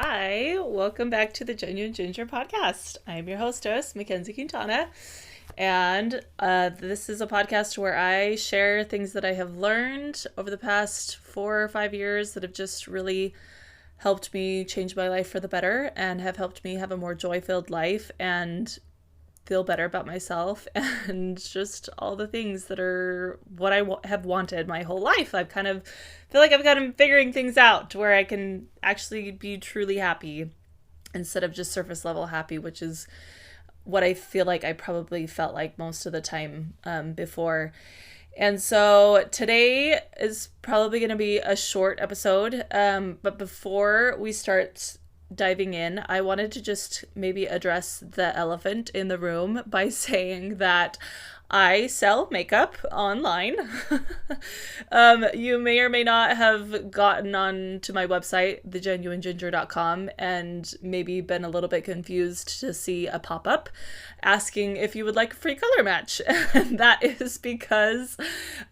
Hi, welcome back to the Genuine Ginger podcast. I'm your hostess, Mackenzie Quintana, and this is a podcast where I share things that I have learned over the past 4 or 5 years that have just really helped me change my life for the better and have helped me have a more joy-filled life and feel better about myself and just all the things that are what I have wanted my whole life. I've kind of feel like I've kind of figuring things out to where I can actually be truly happy instead of just surface level happy, which is what I feel like I probably felt like most of the time before. And so today is probably going to be a short episode. But before we start diving in, I wanted to just maybe address the elephant in the room by saying that I sell makeup online. You may or may not have gotten on to my website, thegenuineginger.com, and maybe been a little bit confused to see a pop-up asking if you would like a free color match. And that is because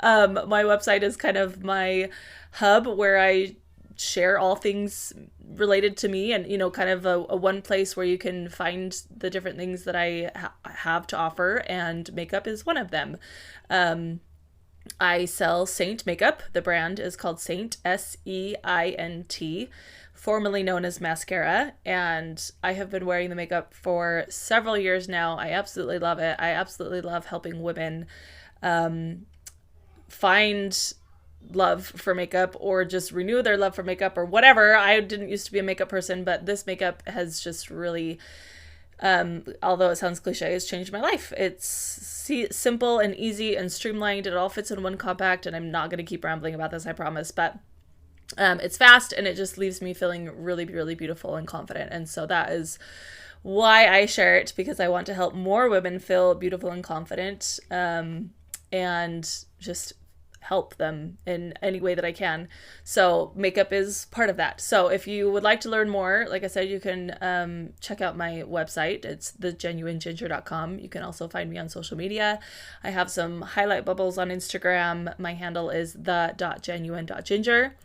my website is kind of my hub where I share all things related to me, and kind of a one place where you can find the different things that I have to offer, and makeup is one of them. I sell Seint makeup. The brand is called Seint, Seint, formerly known as Mascara, and I have been wearing the makeup for several years now. I absolutely love it. I absolutely love helping women find love for makeup or just renew their love for makeup or whatever. I didn't used to be a makeup person, but this makeup has just really, although it sounds cliche, has changed my life. It's simple and easy and streamlined. It all fits in one compact, and I'm not going to keep rambling about this, I promise, but it's fast and it just leaves me feeling really, really beautiful and confident. And so that is why I share it, because I want to help more women feel beautiful and confident, and just help them in any way that I can. So makeup is part of that. So if you would like to learn more, like I said, you can check out my website. It's thegenuineginger.com. You can also find me on social media. I have some highlight bubbles on Instagram. My handle is the.genuine.ginger.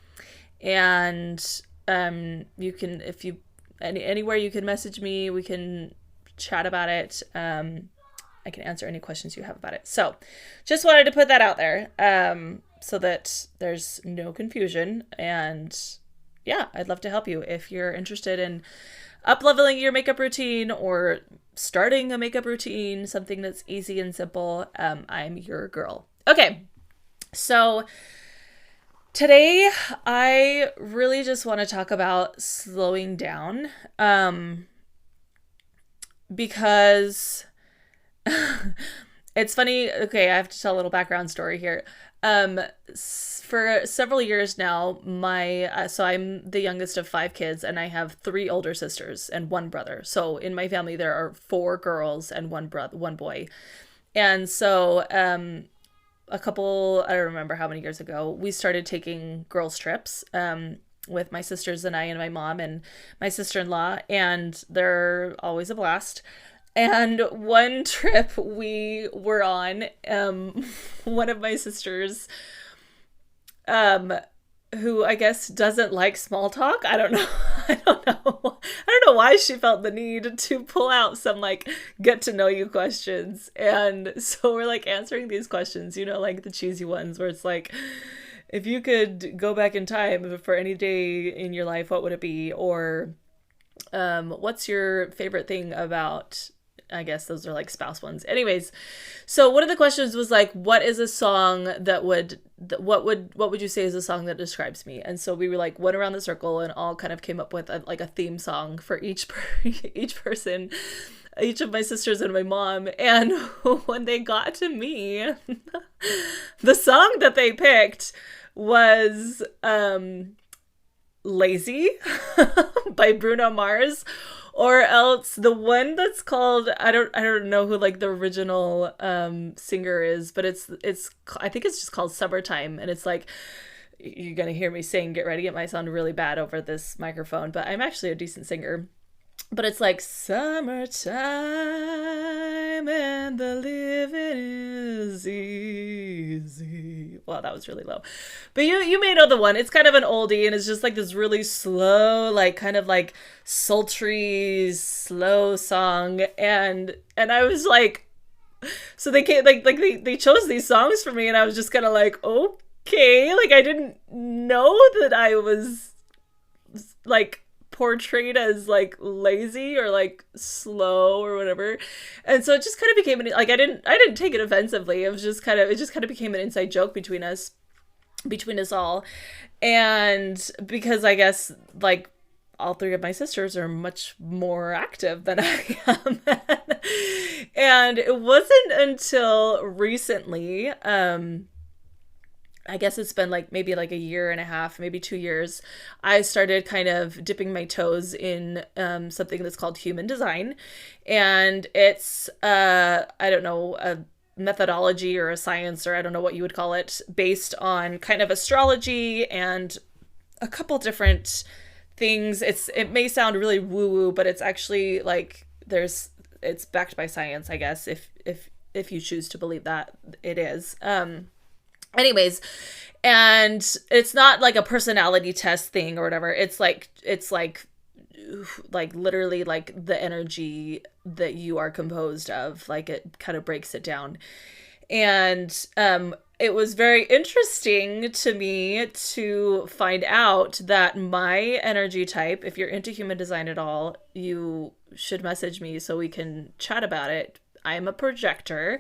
And you can, if you anywhere you can message me, we can chat about it. I can answer any questions you have about it. So just wanted to put that out there, so that there's no confusion. And yeah, I'd love to help you if you're interested in up-leveling your makeup routine or starting a makeup routine, something that's easy and simple. I'm your girl. Okay, so today I really just want to talk about slowing down, because it's funny. Okay, I have to tell a little background story here. For several years now, so I'm the youngest of 5 kids, and I have 3 older sisters and 1 brother. So in my family, there are 4 girls and 1 boy. And so, I don't remember how many years ago, we started taking girls' trips, with my sisters and I and my mom and my sister-in-law, and they're always a blast. And one trip we were on, one of my sisters, who I guess doesn't like small talk. I don't know. I don't know. I don't know why she felt the need to pull out some like get to know you questions. And so we're like answering these questions, like the cheesy ones where it's like, if you could go back in time for any day in your life, what would it be? Or what's your favorite thing about, I guess those are like spouse ones. Anyways, so one of the questions was like, what is a song what would you say is a song that describes me? And so we were like, went around the circle and all kind of came up with a theme song for each person, each of my sisters and my mom. And when they got to me, the song that they picked was Lazy by Bruno Mars, or else the one that's called, I don't know who like the original singer is, but it's I think it's just called Summertime. And it's like, you're gonna hear me sing, get ready, it might sound really bad over this microphone, but I'm actually a decent singer. but it's like summertime and the living is easy. Wow, that was really low. But you may know the one. It's kind of an oldie and it's just like this really slow, like kind of like sultry, slow song. And I was like, so they came they chose these songs for me and I was just kind of like, okay, like I didn't know that I was like portrayed as like lazy or like slow or whatever. And so it just kind of became like I didn't take it offensively. It just kind of became an inside joke between us all. And because I guess like all three of my sisters are much more active than I am. And it wasn't until recently, I guess it's been like maybe like a year and a half, maybe 2 years, I started kind of dipping my toes in something that's called human design. And it's, I don't know, a methodology or a science, or I don't know what you would call it, based on kind of astrology and a couple different things. It may sound really woo woo, but it's actually like it's backed by science, I guess, if you choose to believe that it is. Anyways, and it's not like a personality test thing or whatever. It's like literally like the energy that you are composed of. Like it kind of breaks it down. And it was very interesting to me to find out that my energy type, if you're into human design at all, you should message me so we can chat about it. I am a projector,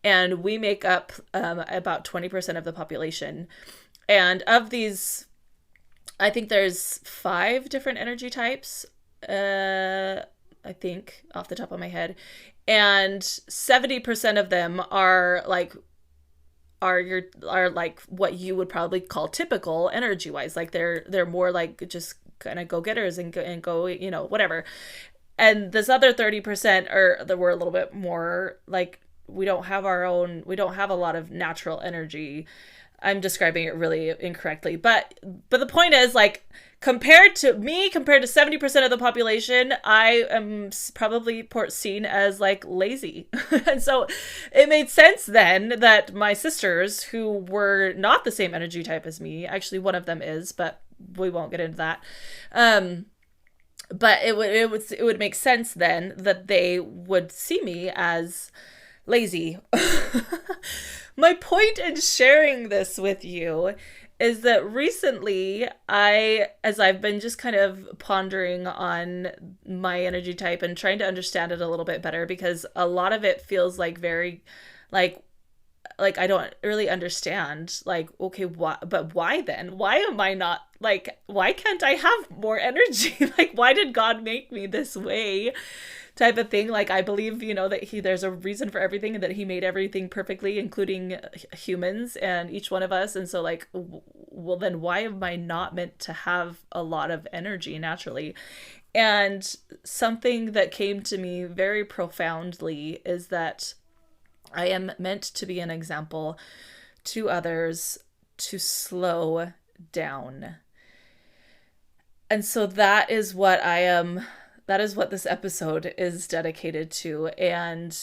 and we make up about 20% of the population. And of these, I think there's 5 different energy types, I think, off the top of my head. And 70% of them are like what you would probably call typical energy wise. Like they're more like just kind of go getters and go, whatever. And this other 30% are that we're a little bit more like we don't have a lot of natural energy. I'm describing it really incorrectly, but the point is, like, compared to 70% of the population, I am probably seen as like lazy. And so it made sense then that my sisters, who were not the same energy type as me, actually one of them is, but we won't get into that. But it would make sense then that they would see me as lazy. My point in sharing this with you is that recently as I've been just kind of pondering on my energy type and trying to understand it a little bit better, because a lot of it feels like very like I don't really understand, like, okay, why then? Why am I not like, why can't I have more energy? Like, why did God make me this way? Type of thing. Like, I believe, that there's a reason for everything and that he made everything perfectly, including humans and each one of us. And so like, well, then why am I not meant to have a lot of energy naturally? And something that came to me very profoundly is that I am meant to be an example to others to slow down. And so that is what this episode is dedicated to. And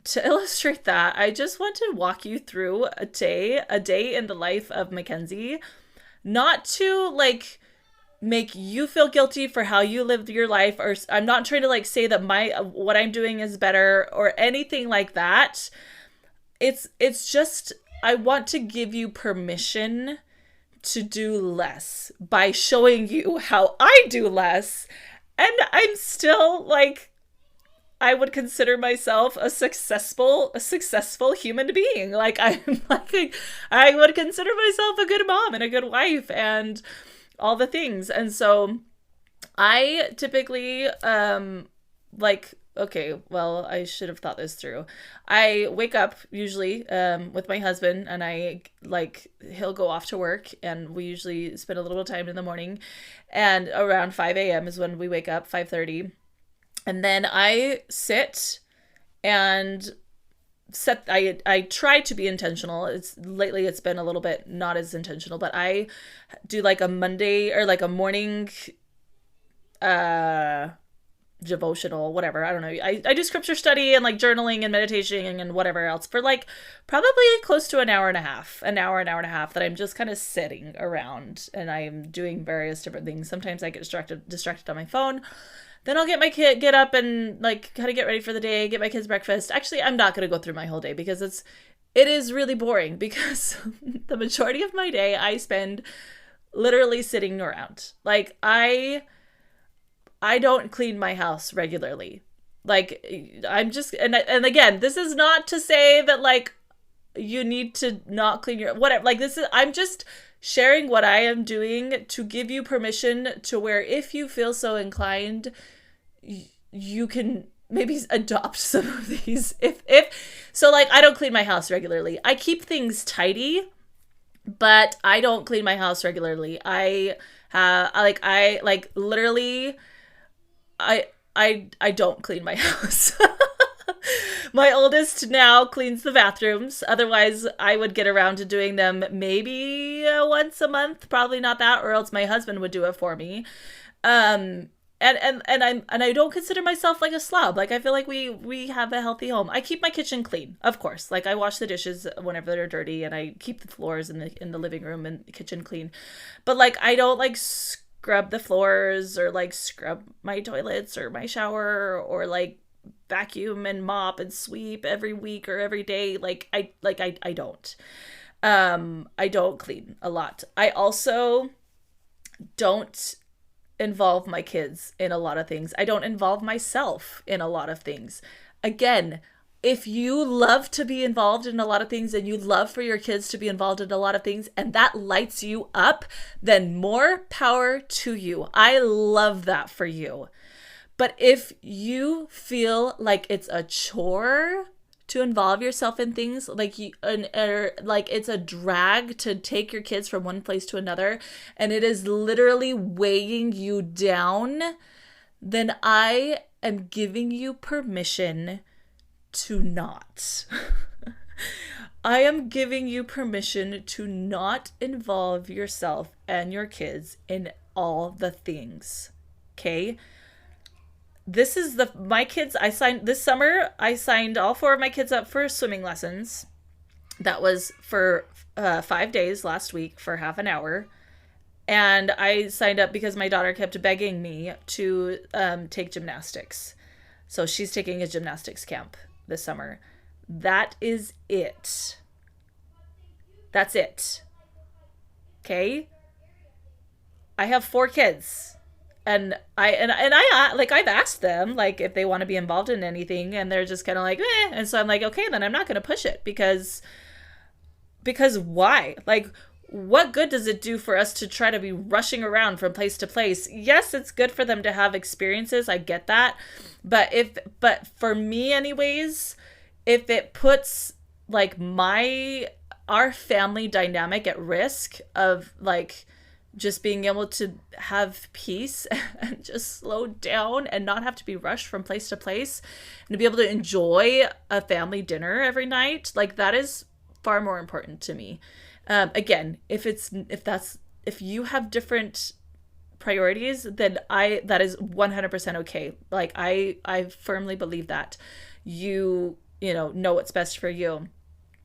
to illustrate that, I just want to walk you through a day in the life of Mackenzie, not to like make you feel guilty for how you lived your life, or I'm not trying to like say that what I'm doing is better or anything like that. It's just, I want to give you permission to do less by showing you how I do less. And I'm still like, I would consider myself a successful human being. Like I'm like, I would consider myself a good mom and a good wife and all the things. And so I typically like, okay, well, I should have thought this through. I wake up usually with my husband, and he'll go off to work, and we usually spend a little bit of time in the morning, and around 5 a.m. is when we wake up, 5:30. And then I sit and I try to be intentional. Lately it's been a little bit not as intentional, but I do like a Monday or like a morning devotional, whatever. I don't know. I do scripture study and like journaling and meditation and whatever else for like probably close to an hour and a half that I'm just kind of sitting around and I'm doing various different things. Sometimes I get distracted on my phone. Then I'll get up and like kind of get ready for the day, get my kids breakfast. Actually, I'm not going to go through my whole day because it is really boring because the majority of my day I spend literally sitting around. Like I don't clean my house regularly. Like I'm just and again, this is not to say that like you need to not clean your whatever. Like this is I'm just sharing what I am doing to give you permission to where if you feel so inclined, you can maybe adopt some of these. If so, like I don't clean my house regularly. I keep things tidy, but I don't clean my house regularly. I like literally I don't clean my house. My oldest now cleans the bathrooms. Otherwise, I would get around to doing them maybe once a month, probably not that, or else my husband would do it for me. And I don't consider myself like a slob. Like I feel like we have a healthy home. I keep my kitchen clean, of course. Like I wash the dishes whenever they're dirty, and I keep the floors in the living room and the kitchen clean. But like I don't like scrub the floors or like scrub my toilets or my shower or like vacuum and mop and sweep every week or every day. I don't. I don't clean a lot. I also don't involve my kids in a lot of things. I don't involve myself in a lot of things. Again, if you love to be involved in a lot of things and you love for your kids to be involved in a lot of things and that lights you up, then more power to you. I love that for you. But if you feel like it's a chore to involve yourself in things, like like it's a drag to take your kids from one place to another, and it is literally weighing you down, then I am giving you permission to not. I am giving you permission to not involve yourself and your kids in all the things. Okay? This is my kids. This summer, I signed all 4 of my kids up for swimming lessons. That was for 5 days last week for half an hour. And I signed up because my daughter kept begging me to take gymnastics. So she's taking a gymnastics camp this summer. That is it. That's it. Okay? I have 4 kids. And I like I've asked them like if they want to be involved in anything, and they're just kind of like, eh. And so I'm like, okay, then I'm not going to push it because why? Like, what good does it do for us to try to be rushing around from place to place? Yes, it's good for them to have experiences. I get that. But for me anyways, if it puts like our family dynamic at risk of like just being able to have peace and just slow down and not have to be rushed from place to place and to be able to enjoy a family dinner every night, like that is far more important to me. Again, if you have different priorities, then that is 100% okay. Like I firmly believe that you know what's best for you.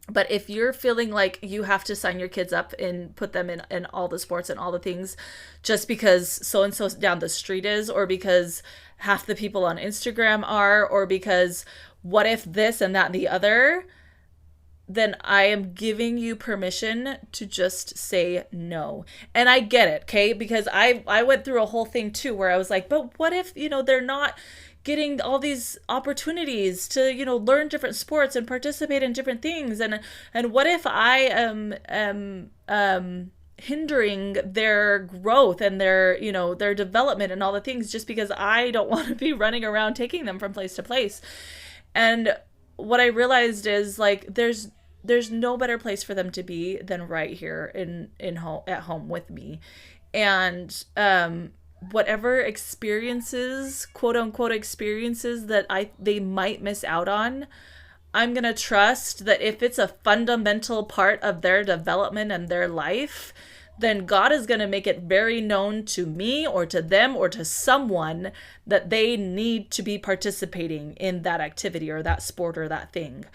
But if you're feeling like you have to sign your kids up and put them in all the sports and all the things just because so-and-so down the street is, or because half the people on Instagram are, or because what if this and that and the other, then I am giving you permission to just say no. And I get it, okay? Because I went through a whole thing too where I was like, but what if, they're not getting all these opportunities to, learn different sports and participate in different things. And what if I am hindering their growth and their development and all the things just because I don't want to be running around taking them from place to place. And what I realized is like, there's no better place for them to be than right here in home, at home with me. And, whatever experiences, quote unquote experiences that they might miss out on, I'm going to trust that if it's a fundamental part of their development and their life, then God is going to make it very known to me or to them or to someone that they need to be participating in that activity or that sport or that thing.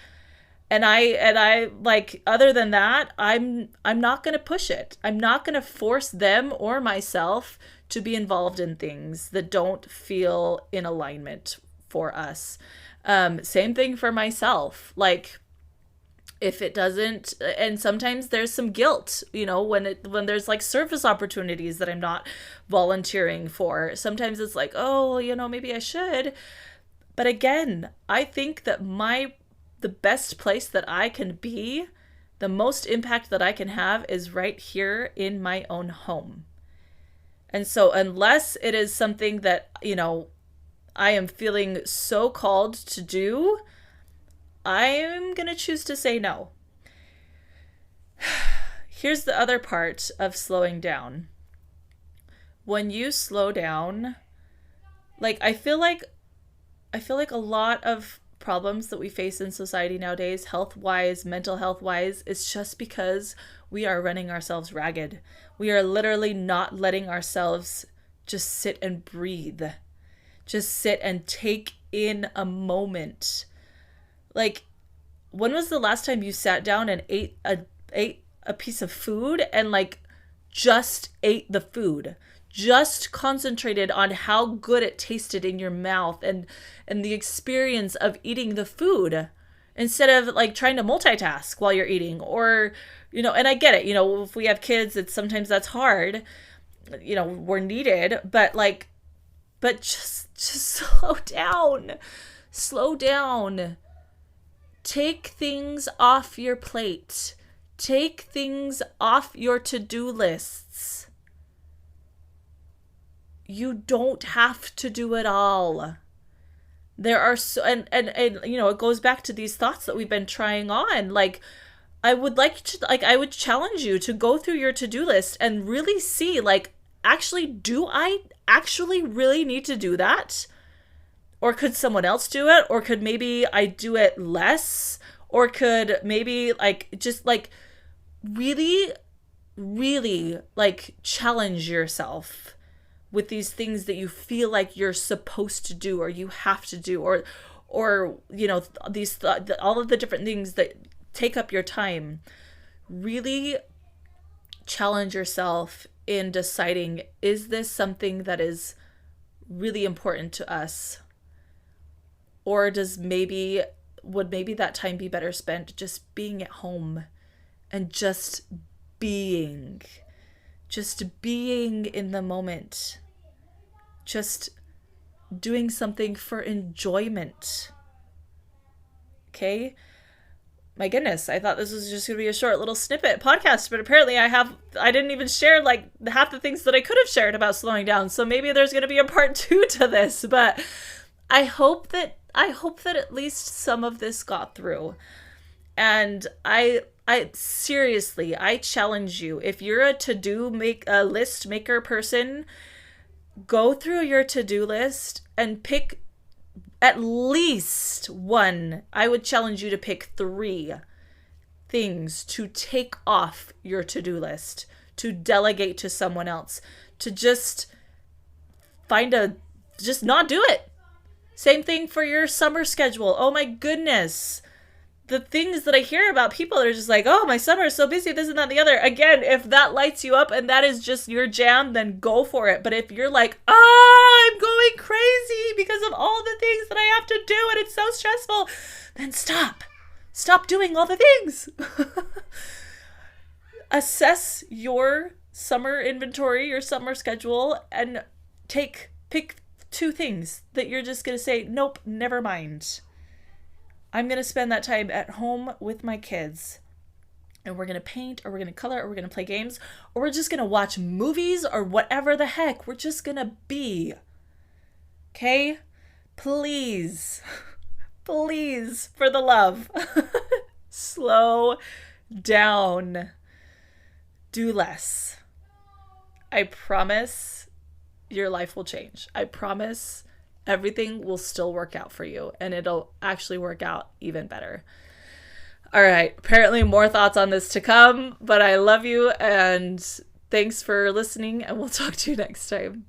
And I like, other than that, I'm not going to push it. I'm not going to force them or myself to be involved in things that don't feel in alignment for us. Same thing for myself. Like, if it doesn't, and sometimes there's some guilt, when there's like service opportunities that I'm not volunteering for. Sometimes it's like, oh, maybe I should. But again, I think that the best place that I can be, the most impact that I can have, is right here in my own home. And so unless it is something that, I am feeling so called to do, I'm going to choose to say no. Here's the other part of slowing down. When you slow down, like, I feel like a lot of problems that we face in society nowadays, health-wise, mental health-wise, is just because we are running ourselves ragged. We are literally not letting ourselves just sit and breathe. Just sit and take in a moment. Like, when was the last time you sat down and ate a piece of food and like just ate the food? Just concentrated on how good it tasted in your mouth and the experience of eating the food, instead of like trying to multitask while you're eating, or, and I get it, if we have kids, it's sometimes that's hard, we're needed, but just slow down, take things off your plate, take things off your to-do lists. You don't have to do it all. There are so, and it goes back to these thoughts that we've been trying on. Like, I would challenge you to go through your to-do list and really see, like, actually, do I actually really need to do that? Or could someone else do it? Or could maybe I do it less? Or could maybe just really, really challenge yourself with these things that you feel like you're supposed to do or you have to do, or all of the different things that take up your time. Really challenge yourself in deciding, is this something that is really important to us? Or would maybe that time be better spent just being at home and just being in the moment, just doing something for enjoyment? Okay? My goodness, I thought this was just going to be a short little snippet podcast, but apparently I didn't even share half the things that I could have shared about slowing down. So maybe there's going to be a part 2 to this, but I hope that at least some of this got through. And I seriously, I challenge you, if you're a list maker person, go through your to-do list and pick at least one. I would challenge you to pick 3 things to take off your to-do list, to delegate to someone else, to just just not do it. Same thing for your summer schedule. Oh my goodness. The things that I hear about people that are just like, oh, my summer is so busy, this and that and the other. Again, if that lights you up and that is just your jam, then go for it. But if you're like, I'm going crazy because of all the things that I have to do and it's so stressful, then stop. Stop doing all the things. Assess your summer inventory, your summer schedule, and pick 2 things that you're just going to say, nope, never mind. I'm going to spend that time at home with my kids, and we're going to paint, or we're going to color, or we're going to play games, or we're just going to watch movies, or whatever the heck. We're just going to be. Okay? Please, for the love, slow down. Do less. I promise your life will change. I promise everything will still work out for you, and it'll actually work out even better. All right. Apparently more thoughts on this to come, but I love you, and Thanks for listening, and we'll talk to you next time.